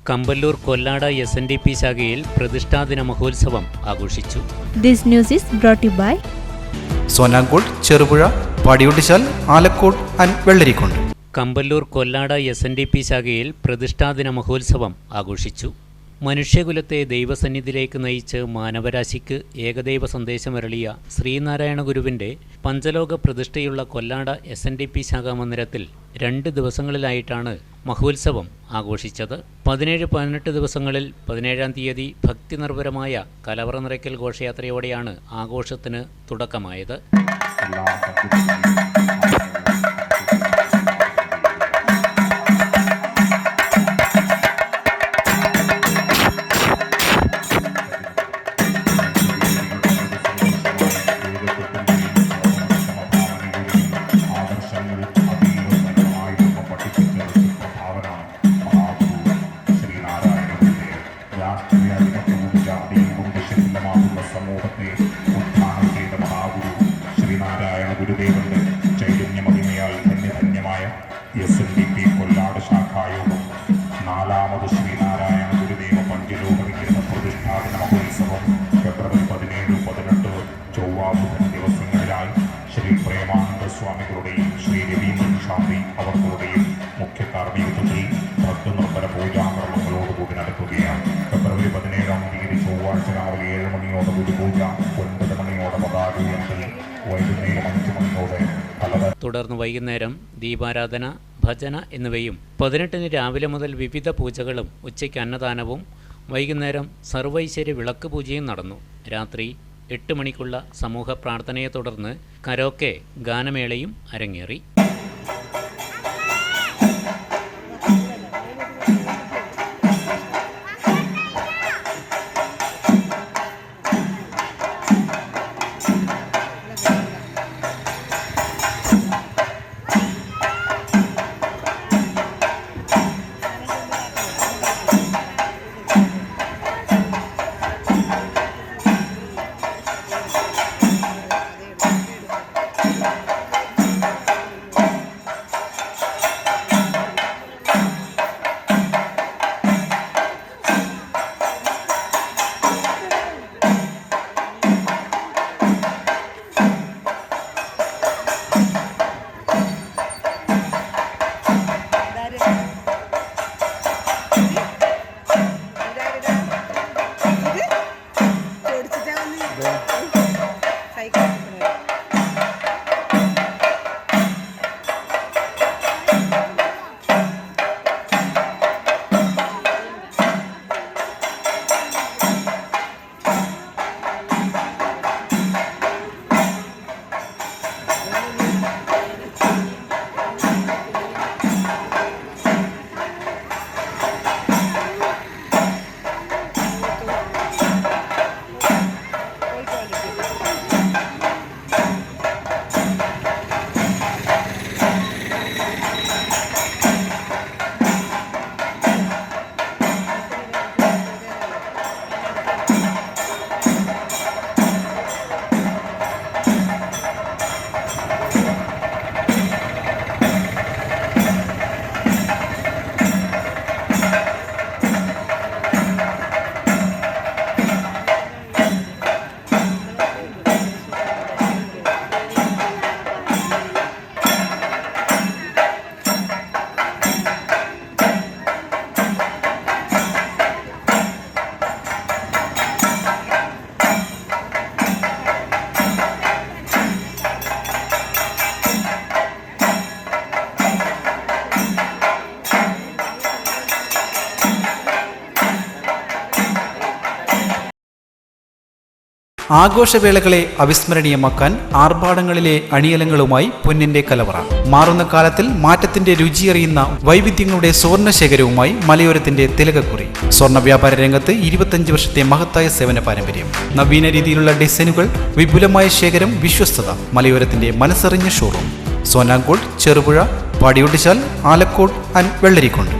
Kampallur Kollada SNDP ശാഖയിൽ പ്രതിഷ്ഠാദിന മഹോത്സവം ആഘോഷിച്ചു. This news is brought you by Sonankode, Cherupuzha, Padiyottuchal, Alakode and Vellarikundu. Kamballoor Kollada SNDP ശാഖയിൽ പ്രതിഷ്ഠാദിന മഹോത്സവം ആഘോഷിച്ചു. മനുഷ്യകുലത്തെ ദൈവസന്നിധിയിലേക്ക് നയിച്ച് മാനവരാശിക്ക് ഏകദൈവ സന്ദേശമരളിയ ശ്രീനാരായണ ഗുരുവിൻ്റെ പഞ്ചലോക പ്രതിഷ്ഠയുള്ള കൊല്ലാട SNDP ശാഖാ മന്ദിരത്തിൽ 2 ദിവസങ്ങളിലായിട്ടാണ് മഹോത്സവം ആഘോഷിച്ചത്. 17-18 ദിവസങ്ങളിൽ 17-ാം തീയതി ഭക്തി നിർഭരമായ കലവറ നിറയ്ക്കൽ ഘോഷയാത്രയോടെയാണ് ആഘോഷത്തിന് തുടക്കമായത്. സമൂഹത്തെ ഉത്ഥാനം ചെയ്ത മഹാഗുരു ശ്രീനാരായണ ഗുരുദേവന്റെ ചൈതന്യമഹിമയാൽ ധന്യമായ SNDP കൊല്ലാട് ശാഖായോഗം 4ാമത് ശ്രീനാരായണ ഗുരുദേവ പഞ്ചലോക വിഗ്രഹ പ്രതിഷ്ഠാദിന മഹോത്സവം ഫെബ്രുവരി 17-18 ചൊവ്വ ബുധൻ ദിവസങ്ങളിലായി ശ്രീ പ്രേമാനന്ദ സ്വാമികളുടെയും ശ്രീ രവീന്ദ്രൻ ശാന്തി അവർകളുടെയും മുഖ്യ കാർമ്മികത്വത്തിൽ ഭക്തി നിർഭര പൂജാകർമ്മങ്ങളോടുകൂടി നടക്കുകയാണ്. ഫെബ്രുവരി 17-ാം തീയതി ചൊവ്വാഴ്ച രാവിലെ 7 മണിയോടുകൂടി പൂജ, 9 മണിയോടെ പതാക ഉയർത്തൽ, വൈകുന്നേരം 5 മണിയോടെ തുടർന്ന് വൈകുന്നേരം ദീപാരാധന, ഭജന എന്നിവയും 18-ന് രാവിലെ മുതൽ വിവിധ പൂജകളും ഉച്ചയ്ക്ക് അന്നദാനവും വൈകുന്നേരം സർവൈശ്വര്യ വിളക്ക് പൂജയും നടന്നു. രാത്രി 8 മണിക്കുള്ള സമൂഹ പ്രാർത്ഥനയെ തുടർന്ന് കരോക്കെ ഗാനമേളയും അരങ്ങേറി. ആഘോഷവേളകളെ അവിസ്മരണീയമാക്കാൻ ആർഭാടങ്ങളിലെ അണിയലങ്ങളുമായി പൊന്നിന്റെ കലവറ. മാറുന്ന കാലത്തിൽ മാറ്റത്തിന്റെ രുചിയറിയുന്ന വൈവിധ്യങ്ങളുടെ സ്വർണ്ണശേഖരവുമായി മലയോരത്തിന്റെ തിലകക്കുറി. സ്വർണ്ണ വ്യാപാര രംഗത്ത് 25 വർഷത്തെ മഹത്തായ സേവന പാരമ്പര്യം. നവീന രീതിയിലുള്ള ഡിസൈനുകൾ, വിപുലമായ ശേഖരം, വിശ്വസ്തത. മലയോരത്തിന്റെ മനസ്സറിഞ്ഞ ഷോറൂം. സോനാങ്കോട്, ചെറുപുഴ, പാടിയൊട്ടിച്ചാൽ, ആലക്കോട് ആൻഡ് വെള്ളരിക്കുണ്ട്.